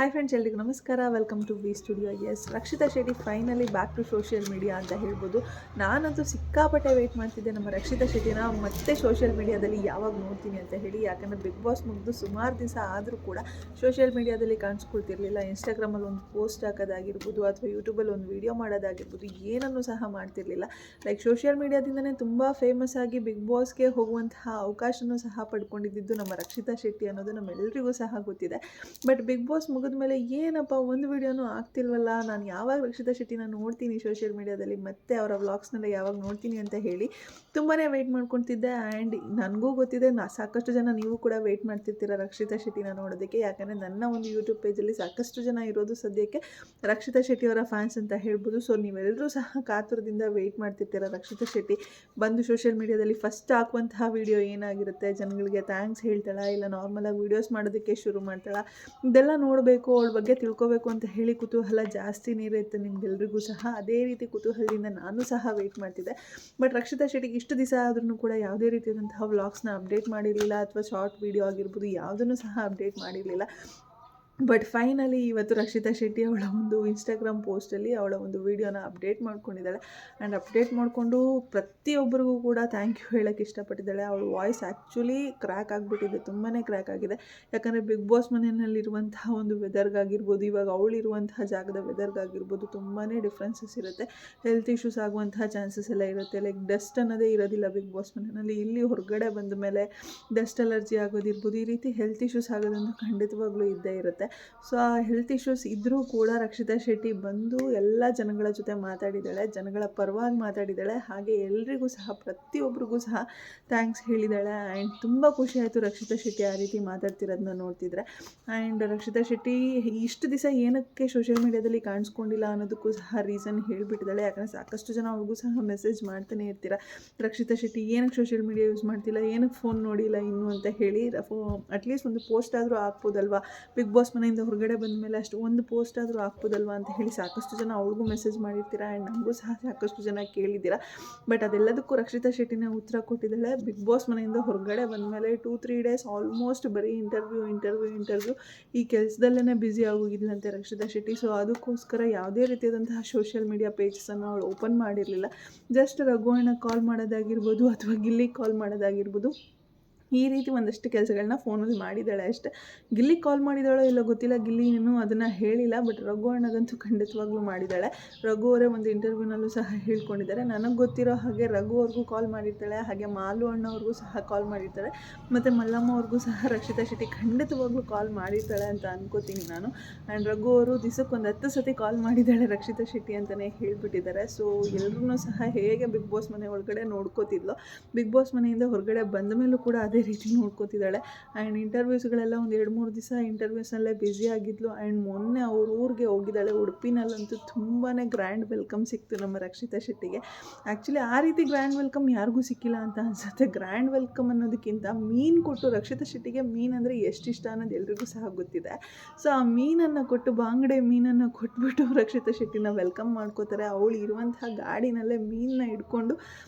Hi friends, ಎಲ್ರಿಗೂ ನಮಸ್ಕಾರ. Welcome to V studio. Yes, Rakshita Shetty finally back to social media ಅಂತ ಹೇಳ್ಬೋದು. ನಾನಂತೂ ಸಿಕ್ಕಾಪಟ್ಟೆ ವೆಯ್ಟ್ ಮಾಡ್ತಿದ್ದೆ ನಮ್ಮ ರಕ್ಷಿತಾ ಶೆಟ್ಟಿನ ಮತ್ತೆ ಸೋಷಿಯಲ್ ಮೀಡಿಯಾದಲ್ಲಿ ಯಾವಾಗ ನೋಡ್ತೀನಿ ಅಂತ ಹೇಳಿ. ಯಾಕಂದರೆ ಬಿಗ್ ಬಾಸ್ ಮುಗಿದು ಸುಮಾರು ದಿವಸ ಆದರೂ ಕೂಡ ಸೋಷಿಯಲ್ ಮೀಡಿಯಾದಲ್ಲಿ ಕಾಣಿಸ್ಕೊಳ್ತಿರ್ಲಿಲ್ಲ. ಇನ್ಸ್ಟಾಗ್ರಾಮಲ್ಲಿ ಒಂದು ಪೋಸ್ಟ್ ಹಾಕೋದಾಗಿರ್ಬೋದು ಅಥವಾ ಯೂಟ್ಯೂಬಲ್ಲಿ ಒಂದು ವೀಡಿಯೋ ಮಾಡೋದಾಗಿರ್ಬೋದು, ಏನನ್ನೂ ಸಹ ಮಾಡ್ತಿರ್ಲಿಲ್ಲ. ಲೈಕ್ ಸೋಷಿಯಲ್ ಮೀಡಿಯಾದಿಂದನೇ ತುಂಬ ಫೇಮಸ್ ಆಗಿ ಬಿಗ್ ಬಾಸ್ಗೆ ಹೋಗುವಂತಹ ಅವಕಾಶನೂ ಸಹ ಪಡ್ಕೊಂಡಿದ್ದು ನಮ್ಮ ರಕ್ಷಿತಾ ಶೆಟ್ಟಿ ಅನ್ನೋದು ನಮ್ಮೆಲ್ಲರಿಗೂ ಸಹ ಗೊತ್ತಿದೆ. ಬಟ್ ಬಿಗ್ ಬಾಸ್ ಮುಗಿದ್ಮೇಲೆ ಏನಪ್ಪ ಒಂದು ವೀಡಿಯೋನೂ ಆಗ್ತಿಲ್ವಲ್ಲ, ನಾನು ಯಾವಾಗ ರಕ್ಷಿತಾ ಶೆಟ್ಟಿನ ನೋಡ್ತೀನಿ ಸೋಷಿಯಲ್ ಮೀಡಿಯಾದಲ್ಲಿ, ಮತ್ತೆ ಅವರ ವ್ಲಾಗ್ಸ್ನೆಲ್ಲ ಯಾವಾಗ ನೋಡ್ತೀನಿ ಅಂತ ಹೇಳಿ ತುಂಬಾ ವೆಯ್ಟ್ ಮಾಡ್ಕೊತಿದ್ದೆ. ಆ್ಯಂಡ್ ನನಗೂ ಗೊತ್ತಿದೆ, ಸಾಕಷ್ಟು ಜನ ನೀವು ಕೂಡ ವೆಯ್ಟ್ ಮಾಡ್ತಿರ್ತೀರ ರಕ್ಷಿತಾ ಶೆಟ್ಟಿನ ನೋಡೋದಕ್ಕೆ. ಯಾಕಂದರೆ ನನ್ನ ಒಂದು ಯೂಟ್ಯೂಬ್ ಪೇಜಲ್ಲಿ ಸಾಕಷ್ಟು ಜನ ಇರೋದು ಸದ್ಯಕ್ಕೆ ರಕ್ಷಿತಾ ಶೆಟ್ಟಿಯವರ ಫ್ಯಾನ್ಸ್ ಅಂತ ಹೇಳ್ಬೋದು. ಸೊ ನೀವೆಲ್ಲರೂ ಸಹ ಕಾತುರದಿಂದ ವೆಯ್ಟ್ ಮಾಡ್ತಿರ್ತೀರ ರಕ್ಷಿತಾ ಶೆಟ್ಟಿ ಬಂದು ಸೋಷಿಯಲ್ ಮೀಡಿಯಾದಲ್ಲಿ ಫಸ್ಟ್ ಹಾಕುವಂತಹ ವೀಡಿಯೋ ಏನಾಗಿರುತ್ತೆ, ಜನಗಳಿಗೆ ಥ್ಯಾಂಕ್ಸ್ ಹೇಳ್ತಾಳ ಇಲ್ಲ ನಾರ್ಮಲಾಗಿ ವೀಡಿಯೋಸ್ ಮಾಡೋದಕ್ಕೆ ಶುರು ಮಾಡ್ತಾಳ, ಇದೆಲ್ಲ ನೋಡಬೇಕು, ಅವಳ ಬಗ್ಗೆ ತಿಳ್ಕೊಬೇಕು ಅಂತ ಹೇಳಿ ಕುತೂಹಲ ಜಾಸ್ತಿನೇ ಇರುತ್ತೆ ನಿಮ್ಗೆಲ್ರಿಗೂ ಸಹ. ಅದೇ ರೀತಿ ಕುತೂಹಲದಿಂದ ನಾನು ಸಹ ವೆಯ್ಟ್ ಮಾಡ್ತಿದ್ದೆ. ಬಟ್ ರಕ್ಷಿತಾ ಶೆಟ್ಟಿಗೆ ಇಷ್ಟು ದಿವಸ ಆದ್ರೂ ಕೂಡ ಯಾವುದೇ ರೀತಿಯಾದಂತಹ ವ್ಲಾಗ್ಸ್ನ ಅಪ್ಡೇಟ್ ಮಾಡಿರಲಿಲ್ಲ, ಅಥವಾ ಶಾರ್ಟ್ ವೀಡಿಯೋ ಆಗಿರ್ಬೋದು ಯಾವುದನ್ನು ಸಹ ಅಪ್ಡೇಟ್ ಮಾಡಿರಲಿಲ್ಲ. ಬಟ್ ಫೈನಲಿ ಇವತ್ತು ರಕ್ಷಿತಾ ಶೆಟ್ಟಿ ಅವಳ ಒಂದು ಇನ್ಸ್ಟಾಗ್ರಾಮ್ ಪೋಸ್ಟಲ್ಲಿ ಅವಳ ಒಂದು ವೀಡಿಯೋನ ಅಪ್ಡೇಟ್ ಮಾಡ್ಕೊಂಡಿದ್ದಾಳೆ. ಆ್ಯಂಡ್ ಅಪ್ಡೇಟ್ ಮಾಡಿಕೊಂಡು ಪ್ರತಿಯೊಬ್ಬರಿಗೂ ಕೂಡ ಥ್ಯಾಂಕ್ ಯು ಹೇಳೋಕ್ಕೆ ಇಷ್ಟಪಟ್ಟಿದ್ದಾಳೆ. ಅವಳ ವಾಯ್ಸ್ ಆ್ಯಕ್ಚುಲಿ ಕ್ರ್ಯಾಕ್ ಆಗಿಬಿಟ್ಟಿದೆ, ತುಂಬಾ ಕ್ರ್ಯಾಕ್ ಆಗಿದೆ. ಯಾಕಂದರೆ ಬಿಗ್ ಬಾಸ್ ಮನೆಯಲ್ಲಿರುವಂತಹ ಒಂದು ವೆದರ್ಗಾಗಿರ್ಬೋದು, ಇವಾಗ ಅವಳಿರುವಂತಹ ಜಾಗದ ವೆದರ್ಗಾಗಿರ್ಬೋದು ತುಂಬಾ ಡಿಫ್ರೆನ್ಸಸ್ ಇರುತ್ತೆ. ಹೆಲ್ತ್ ಇಶ್ಯೂಸ್ ಆಗುವಂತಹ ಚಾನ್ಸಸ್ ಎಲ್ಲ ಇರುತ್ತೆ. ಲೈಕ್ ಡಸ್ಟ್ ಅನ್ನೋದೇ ಇರೋದಿಲ್ಲ ಬಿಗ್ ಬಾಸ್ ಮನೆಯಲ್ಲಿ. ಇಲ್ಲಿ ಹೊರಗಡೆ ಬಂದ ಮೇಲೆ ಡಸ್ಟ್ ಅಲರ್ಜಿ ಆಗೋದಿರ್ಬೋದು, ಈ ರೀತಿ ಹೆಲ್ತ್ ಇಶ್ಯೂಸ್ ಆಗೋದಂತೂ ಖಂಡಿತವಾಗ್ಲೂ ಇದ್ದೇ ಇರುತ್ತೆ. ಸೊ ಆ ಹೆಲ್ತ್ ಇಶ್ಯೂಸ್ ಇದ್ದರೂ ಕೂಡ ರಕ್ಷಿತಾ ಶೆಟ್ಟಿ ಬಂದು ಎಲ್ಲ ಜನಗಳ ಜೊತೆ ಮಾತಾಡಿದ್ದಾಳೆ, ಜನಗಳ ಪರವಾಗಿ ಮಾತಾಡಿದ್ದಾಳೆ. ಹಾಗೆ ಎಲ್ರಿಗೂ ಸಹ ಪ್ರತಿಯೊಬ್ಬರಿಗೂ ಸಹ ಥ್ಯಾಂಕ್ಸ್ ಹೇಳಿದ್ದಾಳೆ. ಆ್ಯಂಡ್ ತುಂಬ ಖುಷಿ ಆಯಿತು ರಕ್ಷಿತಾ ಶೆಟ್ಟಿ ಆ ರೀತಿ ಮಾತಾಡ್ತಿರೋದನ್ನ ನೋಡ್ತಿದ್ರೆ. ಆ್ಯಂಡ್ ರಕ್ಷಿತಾ ಶೆಟ್ಟಿ ಇಷ್ಟು ದಿವಸ ಏನಕ್ಕೆ ಸೋಷಿಯಲ್ ಮೀಡಿಯಾದಲ್ಲಿ ಕಾಣಿಸ್ಕೊಂಡಿಲ್ಲ ಅನ್ನೋದಕ್ಕೂ ಸಹ ರೀಸನ್ ಹೇಳಿಬಿಟ್ಟಿದ್ದಾಳೆ. ಯಾಕಂದರೆ ಸಾಕಷ್ಟು ಜನ ಅವ್ರಿಗೂ ಸಹ ಮೆಸೇಜ್ ಮಾಡ್ತಾನೆ ಇರ್ತೀರ, ರಕ್ಷಿತಾ ಶೆಟ್ಟಿ ಏನಕ್ಕೆ ಸೋಷಿಯಲ್ ಮೀಡಿಯಾ ಯೂಸ್ ಮಾಡ್ತಿಲ್ಲ, ಏನಕ್ಕೆ ಫೋನ್ ನೋಡಿಲ್ಲ ಇನ್ನೂ ಅಂತ ಹೇಳಿ. ಅಟ್ಲೀಸ್ಟ್ ಒಂದು ಪೋಸ್ಟ್ ಆದರೂ ಹಾಕ್ಬೋದಲ್ವಾ, ಬಿಗ್ ಬಾಸ್ ಮನೆಯಿಂದ ಹೊರಗಡೆ ಬಂದ ಮೇಲೆ ಅಷ್ಟು ಒಂದು ಪೋಸ್ಟ್ ಆದರೂ ಹಾಕ್ಬೋದಲ್ವಾ ಅಂತ ಹೇಳಿ ಸಾಕಷ್ಟು ಜನ ಅವ್ರಿಗೂ ಮೆಸೇಜ್ ಮಾಡಿರ್ತೀರ. ಆ್ಯಂಡ್ ನಮಗೂ ಸಹ ಸಾಕಷ್ಟು ಜನ ಕೇಳಿದ್ದೀರ. ಬಟ್ ಅದೆಲ್ಲದಕ್ಕೂ ರಕ್ಷಿತಾ ಶೆಟ್ಟಿನೇ ಉತ್ತರ ಕೊಟ್ಟಿದ್ದಾಳೆ. ಬಿಗ್ ಬಾಸ್ ಮನೆಯಿಂದ ಹೊರಗಡೆ ಬಂದಮೇಲೆ 2-3 ಡೇಸ್ ಆಲ್ಮೋಸ್ಟ್ ಬರೀ ಇಂಟರ್ವ್ಯೂ ಈ ಕೆಲಸದಲ್ಲೇ ಬ್ಯುಸಿ ಆಗೋಗಿದ್ಲಂತೆ ರಕ್ಷಿತಾ ಶೆಟ್ಟಿ. ಸೊ ಅದಕ್ಕೋಸ್ಕರ ಯಾವುದೇ ರೀತಿಯಾದಂತಹ ಸೋಷಿಯಲ್ ಮೀಡಿಯಾ ಪೇಜಸನ್ನು ಅವಳು ಓಪನ್ ಮಾಡಿರಲಿಲ್ಲ. ಜಸ್ಟ್ ರಘು ಅಣ್ಣ ಕಾಲ್ ಮಾಡೋದಾಗಿರ್ಬೋದು ಅಥವಾ ಗಿಲ್ಲಿ ಕಾಲ್ ಮಾಡೋದಾಗಿರ್ಬೋದು, ಈ ರೀತಿ ಒಂದಷ್ಟು ಕೆಲಸಗಳನ್ನ ಫೋನಲ್ಲಿ ಮಾಡಿದ್ದಾಳೆ ಅಷ್ಟೇ. ಗಿಲ್ಲಿ ಕಾಲ್ ಮಾಡಿದ್ದಾಳೋ ಇಲ್ಲೋ ಗೊತ್ತಿಲ್ಲ, ಗಿಲ್ಲಿ ಇನ್ನೂ ಅದನ್ನು ಹೇಳಿಲ್ಲ. ಬಟ್ ರಘು ಅಣ್ಣಗಂತೂ ಖಂಡಿತವಾಗ್ಲೂ ಮಾಡಿದ್ದಾಳೆ. ರಘು ಅವರೇ ಒಂದು ಇಂಟರ್ವ್ಯೂನಲ್ಲೂ ಸಹ ಹೇಳ್ಕೊಂಡಿದ್ದಾರೆ. ನನಗೆ ಗೊತ್ತಿರೋ ಹಾಗೆ ರಘು ಅವ್ರಿಗೂ ಕಾಲ್ ಮಾಡಿರ್ತಾಳೆ, ಹಾಗೆ ಮಾಲು ಅಣ್ಣವ್ರಿಗೂ ಸಹ ಕಾಲ್ ಮಾಡಿರ್ತಾಳೆ, ಮತ್ತು ಮಲ್ಲಮ್ಮ ಅವ್ರಿಗೂ ಸಹ ರಕ್ಷಿತಾ ಶೆಟ್ಟಿ ಖಂಡಿತವಾಗ್ಲೂ ಕಾಲ್ ಮಾಡಿರ್ತಾಳೆ ಅಂತ ಅನ್ಕೋತೀನಿ ನಾನು. ಆ್ಯಂಡ್ ರಘು ಅವರು ದಿವಸಕ್ಕೆ ಒಂದು 10 ಸತಿ ಕಾಲ್ ಮಾಡಿದ್ದಾಳೆ ರಕ್ಷಿತಾ ಶೆಟ್ಟಿ ಅಂತಲೇ ಹೇಳಿಬಿಟ್ಟಿದ್ದಾರೆ. ಸೊ ಎಲ್ಲರೂ ಸಹ ಹೇಗೆ ಬಿಗ್ ಬಾಸ್ ಮನೆ ಒಳಗಡೆ ನೋಡ್ಕೋತಿದ್ಲೋ, ಬಿಗ್ ಬಾಸ್ ಮನೆಯಿಂದ ಹೊರಗಡೆ ಬಂದ ಮೇಲೂ ಕೂಡ ಅದೇ ರೀತಿ ನೋಡ್ಕೋತಿದ್ದಾಳೆ. ಆ್ಯಂಡ್ ಇಂಟರ್ವ್ಯೂಸ್ಗಳೆಲ್ಲ ಒಂದು 2-3 ದಿವಸ ಇಂಟರ್ವ್ಯೂಸ್ನಲ್ಲೇ ಬ್ಯುಸಿ ಆಗಿದ್ಲು. ಆ್ಯಂಡ್ ಮೊನ್ನೆ ಅವ್ರ ಊರಿಗೆ ಹೋಗಿದ್ದಾಳೆ. ಉಡುಪಿನಲ್ಲಂತೂ ತುಂಬಾ ಗ್ರ್ಯಾಂಡ್ ವೆಲ್ಕಮ್ ಸಿಕ್ತು ನಮ್ಮ ರಕ್ಷಿತಾ ಶೆಟ್ಟಿಗೆ. ಆ್ಯಕ್ಚುಲಿ ಆ ರೀತಿ ಗ್ರ್ಯಾಂಡ್ ವೆಲ್ಕಮ್ ಯಾರಿಗೂ ಸಿಕ್ಕಿಲ್ಲ ಅಂತ ಅನಿಸುತ್ತೆ. ಗ್ರ್ಯಾಂಡ್ ವೆಲ್ಕಮ್ ಅನ್ನೋದಕ್ಕಿಂತ ಮೀನು ಕೊಟ್ಟು, ರಕ್ಷಿತಾ ಶೆಟ್ಟಿಗೆ ಮೀನಂದರೆ ಎಷ್ಟು ಇಷ್ಟ ಅನ್ನೋದು ಎಲ್ರಿಗೂ ಸಹ ಗೊತ್ತಿದೆ. ಸೊ ಆ ಮೀನನ್ನು ಕೊಟ್ಟು, ಬಾಂಗಡೆ ಮೀನನ್ನು ಕೊಟ್ಬಿಟ್ಟು ರಕ್ಷಿತಾ ಶೆಟ್ಟಿನ ವೆಲ್ಕಮ್ ಮಾಡ್ಕೋತಾರೆ. ಅವಳು ಇರುವಂತಹ ಗಾಡಿನಲ್ಲೇ ಮೀನನ್ನ ಹಿಡ್ಕೊಂಡು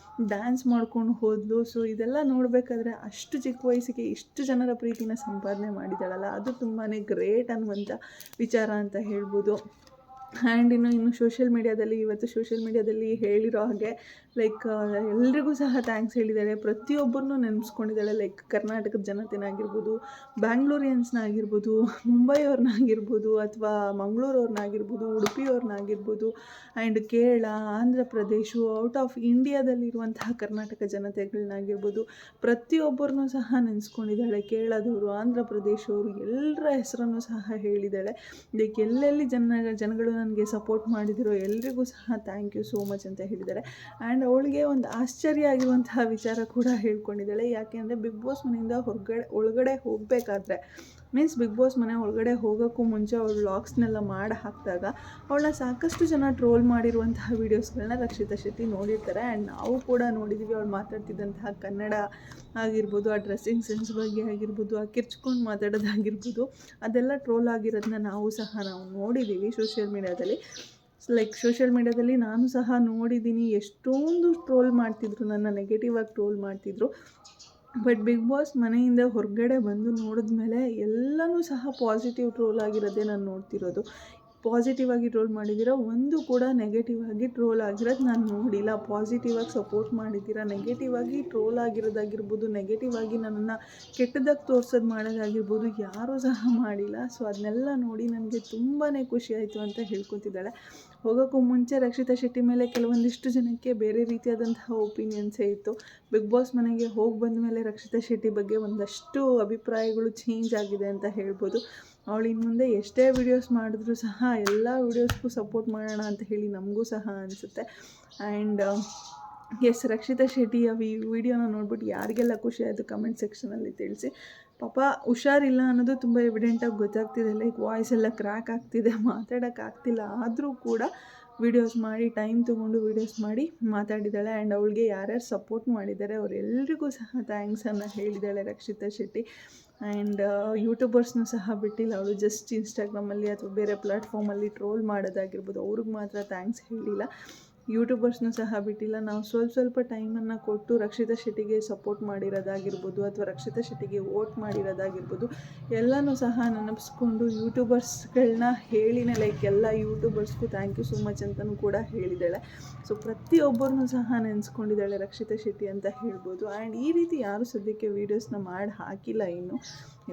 ಡ್ಯಾನ್ಸ್ ಮಾಡ್ಕೊಂಡು ಹೋದ್ಲು. ಸೊ ಇದೆಲ್ಲ ನೋಡಬೇಕಾದ್ರೆ ಅಷ್ಟು ಚಿಕ್ಕ ವಯಸ್ಸಿಗೆ ಇಷ್ಟು ಜನರ ಪ್ರೀತಿನ ಸಂಪಾದನೆ ಮಾಡಿದ್ದಾಳಲ್ಲ, ಅದು ತುಂಬಾ ಗ್ರೇಟ್ ಅನ್ನುವಂಥ ವಿಚಾರ ಅಂತ ಹೇಳ್ಬೋದು. ಆ್ಯಂಡ್ ಇನ್ನು ಸೋಷಿಯಲ್ ಮೀಡಿಯಾದಲ್ಲಿ ಇವತ್ತು ಸೋಷಿಯಲ್ ಮೀಡಿಯಾದಲ್ಲಿ ಹೇಳಿರೋ ಹಾಗೆ ಲೈಕ್ ಎಲ್ರಿಗೂ ಸಹ ಥ್ಯಾಂಕ್ಸ್ ಹೇಳಿದ್ದಾಳೆ. ಪ್ರತಿಯೊಬ್ಬರನ್ನೂ ನೆನೆಸ್ಕೊಂಡಿದ್ದಾಳೆ. ಲೈಕ್ ಕರ್ನಾಟಕದ ಜನತೆನಾಗಿರ್ಬೋದು, ಬ್ಯಾಂಗ್ಳೂರಿಯನ್ಸ್ನಾಗಿರ್ಬೋದು, ಮುಂಬೈಯವ್ರನ್ನಾಗಿರ್ಬೋದು, ಅಥವಾ ಮಂಗಳೂರವ್ರನ್ನಾಗಿರ್ಬೋದು, ಉಡುಪಿಯವ್ರನ್ನಾಗಿರ್ಬೋದು, and Kerala, Andhra Pradesh, out of ಇಂಡಿಯಾದಲ್ಲಿರುವಂತಹ Karnataka ಜನತೆಗಳನ್ನಾಗಿರ್ಬೋದು, ಪ್ರತಿಯೊಬ್ಬರನ್ನೂ ಸಹ ನೆನೆಸ್ಕೊಂಡಿದ್ದಾಳೆ. ಕೇರಳದವರು, ಆಂಧ್ರ ಪ್ರದೇಶವರು, ಎಲ್ಲರ ಹೆಸರನ್ನು ಸಹ ಹೇಳಿದ್ದಾಳೆ. ಲೈಕ್ ಎಲ್ಲೆಲ್ಲಿ ಜನಗಳು ನನಗೆ ಸಪೋರ್ಟ್ ಮಾಡಿದಿರೋ ಎಲ್ರಿಗೂ ಸಹ ಥ್ಯಾಂಕ್ ಯು ಸೋ ಮಚ್ ಅಂತ ಹೇಳಿದ್ದಾರೆ. ಆ್ಯಂಡ್ ಅವಳಿಗೆ ಒಂದು ಆಶ್ಚರ್ಯ ಆಗಿರುವಂತಹ ವಿಚಾರ ಕೂಡ ಹೇಳ್ಕೊಂಡಿದ್ದಾಳೆ. ಯಾಕೆಂದರೆ ಬಿಗ್ ಬಾಸ್ ಮನೆಯಿಂದ ಒಳಗಡೆ ಹೋಗಬೇಕಾದ್ರೆ, ಮೀನ್ಸ್ ಬಿಗ್ ಬಾಸ್ ಮನೆ ಒಳಗಡೆ ಹೋಗೋಕ್ಕೂ ಮುಂಚೆ ಅವಳು ವ್ಲಾಗ್ಸ್ನೆಲ್ಲ ಮಾಡಿ ಹಾಕಿದಾಗ ಅವಳನ್ನ ಸಾಕಷ್ಟು ಜನ ಟ್ರೋಲ್ ಮಾಡಿರುವಂತಹ ವೀಡಿಯೋಸ್ಗಳನ್ನ ರಕ್ಷಿತಾ ಶೆಟ್ಟಿ ನೋಡಿರ್ತಾರೆ. ಆ್ಯಂಡ್ ನಾವು ಕೂಡ ನೋಡಿದ್ದೀವಿ. ಅವಳು ಮಾತಾಡ್ತಿದ್ದಂತಹ ಕನ್ನಡ ಆಗಿರ್ಬೋದು, ಆ ಡ್ರೆಸ್ಸಿಂಗ್ ಸೆನ್ಸ್ ಬಗ್ಗೆ ಆಗಿರ್ಬೋದು, ಆ ಕಿರ್ಚ್ಕೊಂಡು ಮಾತಾಡೋದಾಗಿರ್ಬೋದು, ಅದೆಲ್ಲ ಟ್ರೋಲ್ ಆಗಿರೋದನ್ನ ನಾವು ನೋಡಿದ್ದೀವಿ ಸೋಷಿಯಲ್ ಮೀಡಿಯಾದಲ್ಲಿ. ಲೈಕ್ ಸೋಷಿಯಲ್ ಮೀಡಿಯಾದಲ್ಲಿ ನಾನು ಸಹ ನೋಡಿದ್ದೀನಿ. ಎಷ್ಟೊಂದು ಟ್ರೋಲ್ ಮಾಡ್ತಿದ್ರು, ನನ್ನ ನೆಗೆಟಿವ್ ಆಗಿ ಟ್ರೋಲ್ ಮಾಡ್ತಿದ್ರು. ಬಟ್ ಬಿಗ್ ಬಾಸ್ ಮನೆಯಿಂದ ಹೊರಗಡೆ ಬಂದು ನೋಡಿದ್ಮೇಲೆ ಎಲ್ಲನೂ ಸಹ ಪಾಸಿಟಿವ್ ಟ್ರೋಲ್ ಆಗಿರೋದೇ ನಾನು ನೋಡ್ತಿರೋದು. ಪಾಸಿಟಿವ್ ಆಗಿ ಟ್ರೋಲ್ ಮಾಡಿದ್ದೀರ, ಒಂದು ಕೂಡ ನೆಗೆಟಿವ್ ಆಗಿ ಟ್ರೋಲ್ ಆಗಿರೋದು ನಾನು ನೋಡಿಲ್ಲ. ಪಾಸಿಟಿವ್ ಆಗಿ ಸಪೋರ್ಟ್ ಮಾಡಿದ್ದೀರ, ನೆಗೆಟಿವ್ ಆಗಿ ಟ್ರೋಲ್ ಆಗಿರೋದಾಗಿರ್ಬೋದು, ನೆಗೆಟಿವ್ ಆಗಿ ನನ್ನನ್ನು ಕೆಟ್ಟದಾಗಿ ತೋರ್ಸೋದು ಮಾಡೋದಾಗಿರ್ಬೋದು ಯಾರೂ ಸಹ ಮಾಡಿಲ್ಲ. ಸೊ ಅದನ್ನೆಲ್ಲ ನೋಡಿ ನನಗೆ ತುಂಬಾ ಖುಷಿ ಆಯಿತು ಅಂತ ಹೇಳ್ಕೊತಿದ್ದಾಳೆ. ಹೋಗೋಕ್ಕೂ ಮುಂಚೆ ರಕ್ಷಿತಾ ಶೆಟ್ಟಿ ಮೇಲೆ ಕೆಲವೊಂದಿಷ್ಟು ಜನಕ್ಕೆ ಬೇರೆ ರೀತಿಯಾದಂತಹ ಒಪಿನಿಯನ್ಸೇ ಇತ್ತು. ಬಿಗ್ ಬಾಸ್ ಮನೆಗೆ ಹೋಗಿ ಬಂದ ಮೇಲೆ ರಕ್ಷಿತಾ ಶೆಟ್ಟಿ ಬಗ್ಗೆ ಒಂದಷ್ಟು ಅಭಿಪ್ರಾಯಗಳು ಚೇಂಜ್ ಆಗಿದೆ ಅಂತ ಹೇಳ್ಬೋದು. ಅವಳು ಇನ್ನು ಮುಂದೆ ಎಷ್ಟೇ ವಿಡಿಯೋಸ್ ಮಾಡಿದ್ರೂ ಸಹ ಎಲ್ಲ ವಿಡಿಯೋಸ್ಗೂ ಸಪೋರ್ಟ್ ಮಾಡೋಣ ಅಂತ ಹೇಳಿ ನಮಗೂ ಸಹ ಅನಿಸುತ್ತೆ. ಆ್ಯಂಡ್ ಎಸ್, ರಕ್ಷಿತಾ ಶೆಟ್ಟಿಯ ವಿಡಿಯೋನ ನೋಡ್ಬಿಟ್ಟು ಯಾರಿಗೆಲ್ಲ ಖುಷಿ ಆಯಿತು ಕಮೆಂಟ್ ಸೆಕ್ಷನಲ್ಲಿ ತಿಳಿಸಿ. ಪಾಪ ಹುಷಾರಿಲ್ಲ ಅನ್ನೋದು ತುಂಬ ಎವಿಡೆಂಟಾಗಿ ಗೊತ್ತಾಗ್ತಿದೆ. ಲೈಕ್ ವಾಯ್ಸ್ ಎಲ್ಲ ಕ್ರ್ಯಾಕ್ ಆಗ್ತಿದೆ, ಮಾತಾಡೋಕ್ಕಾಗ್ತಿಲ್ಲ. ಆದರೂ ಕೂಡ ವೀಡಿಯೋಸ್ ಮಾಡಿ, ಟೈಮ್ ತೊಗೊಂಡು ವೀಡಿಯೋಸ್ ಮಾಡಿ ಮಾತಾಡಿದ್ದಾಳೆ. ಆ್ಯಂಡ್ ಅವಳಿಗೆ ಯಾರ್ಯಾರು ಸಪೋರ್ಟ್ ಮಾಡಿದ್ದಾರೆ ಅವರೆಲ್ಲರಿಗೂ ಸಹ ಥ್ಯಾಂಕ್ಸನ್ನು ಹೇಳಿದ್ದಾಳೆ ರಕ್ಷಿತಾ ಶೆಟ್ಟಿ. ಆ್ಯಂಡ್ ಯೂಟ್ಯೂಬರ್ಸ್ನೂ ಸಹ ಬಿಟ್ಟಿಲ್ಲ ಅವಳು. ಜಸ್ಟ್ ಇನ್ಸ್ಟಾಗ್ರಾಮಲ್ಲಿ ಅಥವಾ ಬೇರೆ ಪ್ಲ್ಯಾಟ್ಫಾರ್ಮಲ್ಲಿ ಟ್ರೋಲ್ ಮಾಡೋದಾಗಿರ್ಬೋದು, ಅವ್ರಿಗೆ ಮಾತ್ರ ಥ್ಯಾಂಕ್ಸ್ ಹೇಳಿಲ್ಲ. ಯೂಟ್ಯೂಬರ್ಸ್ನೂ ಸಹ ಬಿಟ್ಟಿಲ್ಲ. ನಾವು ಸ್ವಲ್ಪ ಟೈಮನ್ನು ಕೊಟ್ಟು ರಕ್ಷಿತಾ ಶೆಟ್ಟಿಗೆ ಸಪೋರ್ಟ್ ಮಾಡಿರೋದಾಗಿರ್ಬೋದು ಅಥವಾ ರಕ್ಷಿತಾ ಶೆಟ್ಟಿಗೆ ವೋಟ್ ಮಾಡಿರೋದಾಗಿರ್ಬೋದು ಎಲ್ಲನೂ ಸಹ ನೆನಪಿಸ್ಕೊಂಡು ಯೂಟ್ಯೂಬರ್ಸ್ಗಳನ್ನ ಹೇಳಿನೇ, ಲೈಕ್ ಎಲ್ಲ ಯೂಟ್ಯೂಬರ್ಸ್ಗೂ ಥ್ಯಾಂಕ್ ಯು ಸೋ ಮಚ್ ಅಂತಲೂ ಕೂಡ ಹೇಳಿದ್ದಾಳೆ. ಸೊ ಪ್ರತಿಯೊಬ್ಬರನ್ನೂ ಸಹ ನೆನೆಸ್ಕೊಂಡಿದ್ದಾಳೆ ರಕ್ಷಿತಾ ಶೆಟ್ಟಿ ಅಂತ ಹೇಳ್ಬೋದು. ಆ್ಯಂಡ್ ಈ ರೀತಿ ಯಾರೂ ಸದ್ಯಕ್ಕೆ ವೀಡಿಯೋಸ್ನ ಮಾಡಿ ಹಾಕಿಲ್ಲ ಇನ್ನು.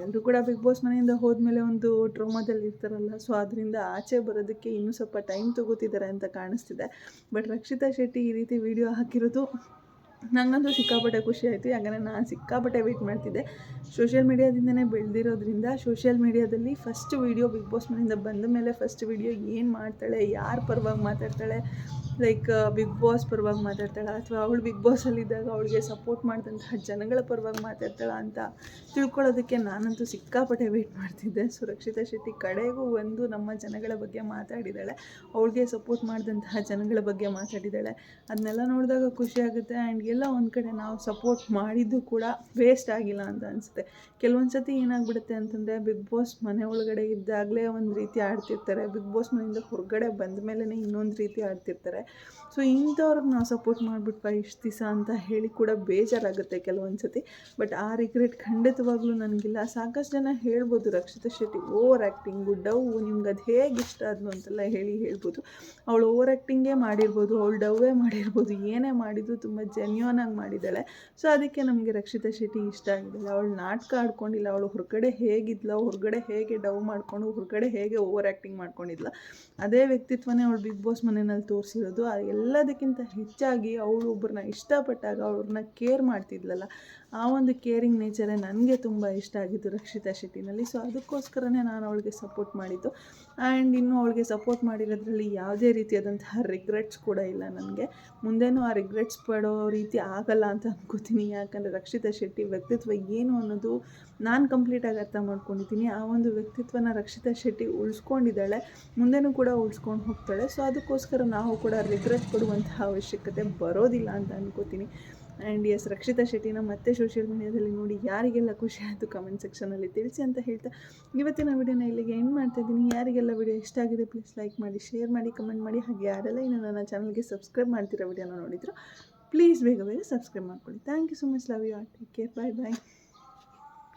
ಎಲ್ಲರೂ ಕೂಡ ಬಿಗ್ ಬಾಸ್ ಮನೆಯಿಂದ ಹೋದ್ಮೇಲೆ ಒಂದು ಟ್ರೋಮಾದಲ್ಲಿ ಇರ್ತಾರಲ್ಲ, ಸೊ ಅದರಿಂದ ಆಚೆ ಬರೋದಕ್ಕೆ ಇನ್ನೂ ಸ್ವಲ್ಪ ಟೈಮ್ ತೊಗೋತಿದ್ದಾರೆ ಅಂತ ಕಾಣಿಸ್ತಿದೆ. ಬಟ್ ರಕ್ಷಿತಾ ಶೆಟ್ಟಿ ಈ ರೀತಿ ವಿಡಿಯೋ ಹಾಕಿರೋದು ನನಗಂತೂ ಸಿಕ್ಕಾಪಟ್ಟೆ ಖುಷಿ ಆಯಿತು. ಯಾಕಂದರೆ ನಾನು ಸಿಕ್ಕಾಪಟ್ಟೆ ವೆಯ್ಟ್ ಮಾಡ್ತಿದ್ದೆ. ಸೋಷಿಯಲ್ ಮೀಡಿಯಾದಿಂದನೇ ಬೆಳೆದಿರೋದ್ರಿಂದ ಸೋಷಿಯಲ್ ಮೀಡಿಯಾದಲ್ಲಿ ಫಸ್ಟ್ ವೀಡಿಯೋ ಬಿಗ್ ಬಾಸ್ ಮನೆಯಿಂದ ಬಂದ ಮೇಲೆ ಫಸ್ಟ್ ವೀಡಿಯೋ ಏನು ಮಾಡ್ತಾಳೆ, ಯಾರ ಪರವಾಗಿ ಮಾತಾಡ್ತಾಳೆ, ಲೈಕ್ ಬಿಗ್ ಬಾಸ್ ಪರವಾಗಿ ಮಾತಾಡ್ತಾಳೆ ಅಥವಾ ಅವಳು ಬಿಗ್ ಬಾಸಲ್ಲಿದ್ದಾಗ ಅವಳಿಗೆ ಸಪೋರ್ಟ್ ಮಾಡಿದಂತಹ ಜನಗಳ ಪರವಾಗಿ ಮಾತಾಡ್ತಾಳ ಅಂತ ತಿಳ್ಕೊಳ್ಳೋದಕ್ಕೆ ನಾನಂತೂ ಸಿಕ್ಕಾಪಟ್ಟೆ ವೆಯ್ಟ್ ಮಾಡ್ತಿದ್ದೆ. ಸೊ ರಕ್ಷಿತಾ ಶೆಟ್ಟಿ ಕಡೆಗೂ ಒಂದು ನಮ್ಮ ಜನಗಳ ಬಗ್ಗೆ ಮಾತಾಡಿದ್ದಾಳೆ, ಅವಳಿಗೆ ಸಪೋರ್ಟ್ ಮಾಡಿದಂತಹ ಜನಗಳ ಬಗ್ಗೆ ಮಾತಾಡಿದ್ದಾಳೆ. ಅದನ್ನೆಲ್ಲ ನೋಡಿದಾಗ ಖುಷಿ ಆಗುತ್ತೆ. ಆ್ಯಂಡ್ ಎಲ್ಲ ಒಂದು ಕಡೆ ನಾವು ಸಪೋರ್ಟ್ ಮಾಡಿದ್ದು ಕೂಡ ವೇಸ್ಟ್ ಆಗಿಲ್ಲ ಅಂತ ಅನಿಸುತ್ತೆ. ಕೆಲವೊಂದು ಸತಿ ಏನಾಗ್ಬಿಡುತ್ತೆ ಅಂತಂದರೆ, ಬಿಗ್ ಬಾಸ್ ಮನೆ ಒಳಗಡೆ ಇದ್ದಾಗಲೇ ಒಂದು ರೀತಿ ಆಡ್ತಿರ್ತಾರೆ, ಬಿಗ್ ಬಾಸ್ ಮನೆಯಿಂದ ಹೊರಗಡೆ ಬಂದ ಮೇಲೇ ಇನ್ನೊಂದು ರೀತಿ ಆಡ್ತಿರ್ತಾರೆ. ಸೊ ಇಂಥವ್ರಿಗೆ ನಾವು ಸಪೋರ್ಟ್ ಮಾಡಿಬಿಟ್ವಾ ಇಷ್ಟು ದಿವಸ ಅಂತ ಹೇಳಿ ಕೂಡ ಬೇಜಾರಾಗುತ್ತೆ ಕೆಲವೊಂದು ಸತಿ. ಬಟ್ ಆ ರಿಗ್ರೆಟ್ ಖಂಡಿತವಾಗ್ಲೂ ನನಗಿಲ್ಲ. ಸಾಕಷ್ಟು ಜನ ಹೇಳ್ಬೋದು ರಕ್ಷಿತಾ ಶೆಟ್ಟಿ ಓವರ್ ಆ್ಯಕ್ಟಿಂಗು, ಡವ್, ನಿಮ್ಗೆ ಅದು ಹೇಗೆ ಇಷ್ಟ ಆದ್ನು ಅಂತೆಲ್ಲ ಹೇಳ್ಬೋದು. ಅವಳು ಓವರ್ ಆ್ಯಕ್ಟಿಂಗೇ ಮಾಡಿರ್ಬೋದು, ಅವಳು ಡವ್ವೇ ಮಾಡಿರ್ಬೋದು, ಏನೇ ಮಾಡಿದ್ರು ತುಂಬ ಜೆನ್ಯೂನ್ ಆಗಿ ಮಾಡಿದ್ದಾಳೆ. ಸೊ ಅದಕ್ಕೆ ನಮಗೆ ರಕ್ಷಿತಾ ಶೆಟ್ಟಿ ಇಷ್ಟ ಆಗಿದ್ದಾಳೆ. ಅವಳು ನಾಟಕ ಆಡ್ಕೊಂಡಿಲ್ಲ. ಅವಳು ಹೊರಗಡೆ ಹೇಗಿದ್ಲೋ, ಹೊರಗಡೆ ಹೇಗೆ ಡವ್ ಮಾಡಿಕೊಂಡು ಹೊರಗಡೆ ಹೇಗೆ ಓವರ್ ಆ್ಯಕ್ಟಿಂಗ್ ಮಾಡ್ಕೊಂಡಿದ್ಲ, ಅದೇ ವ್ಯಕ್ತಿತ್ವನೇ ಅವಳು ಬಿಗ್ ಬಾಸ್ ಮನೆಯಲ್ಲಿ ತೋರಿಸಿರೋದು. ಎಲ್ಲದಕ್ಕಿಂತ ಹೆಚ್ಚಾಗಿ ಅವಳು ಒಬ್ಬರನ್ನ ಇಷ್ಟಪಟ್ಟಾಗ ಅವ್ರನ್ನ ಕೇರ್ ಮಾಡ್ತಿದ್ಲಲ್ಲ, ಆ ಒಂದು ಕೇರಿಂಗ್ ನೇಚರೇ ನನಗೆ ತುಂಬ ಇಷ್ಟ ಆಗಿದ್ದು ರಕ್ಷಿತಾ ಶೆಟ್ಟಿನಲ್ಲಿ. ಸೊ ಅದಕ್ಕೋಸ್ಕರನೇ ನಾನು ಅವಳಿಗೆ ಸಪೋರ್ಟ್ ಮಾಡಿದ್ದು. ಆ್ಯಂಡ್ ಇನ್ನು ಅವಳಿಗೆ ಸಪೋರ್ಟ್ ಮಾಡಿರೋದ್ರಲ್ಲಿ ಯಾವುದೇ ರೀತಿಯಾದಂತಹ ರಿಗ್ರೆಟ್ಸ್ ಕೂಡ ಇಲ್ಲ ನನಗೆ. ಮುಂದೇನೂ ಆ ರಿಗ್ರೆಟ್ಸ್ ಪಡೋ ರೀತಿ ಆಗಲ್ಲ ಅಂತ ಅನ್ಕೋತೀನಿ. ಯಾಕಂದರೆ ರಕ್ಷಿತಾ ಶೆಟ್ಟಿ ವ್ಯಕ್ತಿತ್ವ ಏನು ಅನ್ನೋದು ನಾನು ಕಂಪ್ಲೀಟಾಗಿ ಅರ್ಥ ಮಾಡ್ಕೊಂಡಿದ್ದೀನಿ. ಆ ಒಂದು ವ್ಯಕ್ತಿತ್ವನ ರಕ್ಷಿತಾ ಶೆಟ್ಟಿ ಉಳಿಸ್ಕೊಂಡಿದ್ದಾಳೆ, ಮುಂದೆನೂ ಕೂಡ ಉಳಿಸ್ಕೊಂಡು ಹೋಗ್ತಾಳೆ. ಸೊ ಅದಕ್ಕೋಸ್ಕರ ನಾವು ಕೂಡ ರಿಗ್ರೆಟ್ ಪಡುವಂತಹ ಅವಶ್ಯಕತೆ ಬರೋದಿಲ್ಲ ಅಂತ ಅನ್ಕೋತೀನಿ. ಆ್ಯಂಡ್ ಎಸ್, ರಕ್ಷಿತಾ ಶೆಟ್ಟಿನ ಮತ್ತೆ ಸೋಷಿಯಲ್ ಮೀಡಿಯಾದಲ್ಲಿ ನೋಡಿ ಯಾರಿಗೆಲ್ಲ ಖುಷಿ ಆಯಿತು ಕಮೆಂಟ್ ಸೆಕ್ಷನಲ್ಲಿ ತಿಳಿಸಿ ಅಂತ ಹೇಳ್ತಾ ಇವತ್ತಿನ ವಿಡಿಯೋನ ಇಲ್ಲಿಗೆ ಎಂಡ್ ಮಾಡ್ತಾಯಿದ್ದೀನಿ. ಯಾರಿಗೆಲ್ಲ ವಿಡಿಯೋ ಇಷ್ಟ ಆಗಿದೆ ಪ್ಲೀಸ್ ಲೈಕ್ ಮಾಡಿ, ಶೇರ್ ಮಾಡಿ, ಕಮೆಂಟ್ ಮಾಡಿ. ಹಾಗೆ ಯಾರೆಲ್ಲ ಇನ್ನು ನನ್ನ ಚಾನಲ್ಗೆ ಸಬ್ಸ್ಕ್ರೈಬ್ ಮಾಡ್ತಿರೋ ವಿಡಿಯೋನ ನೋಡಿದ್ರು ಪ್ಲೀಸ್ ಬೇಗ ಸಬ್ಸ್ಕ್ರೈಬ್ ಮಾಡ್ಕೊಳ್ಳಿ. Thank you so much. Love you all. Take care. Bye bye.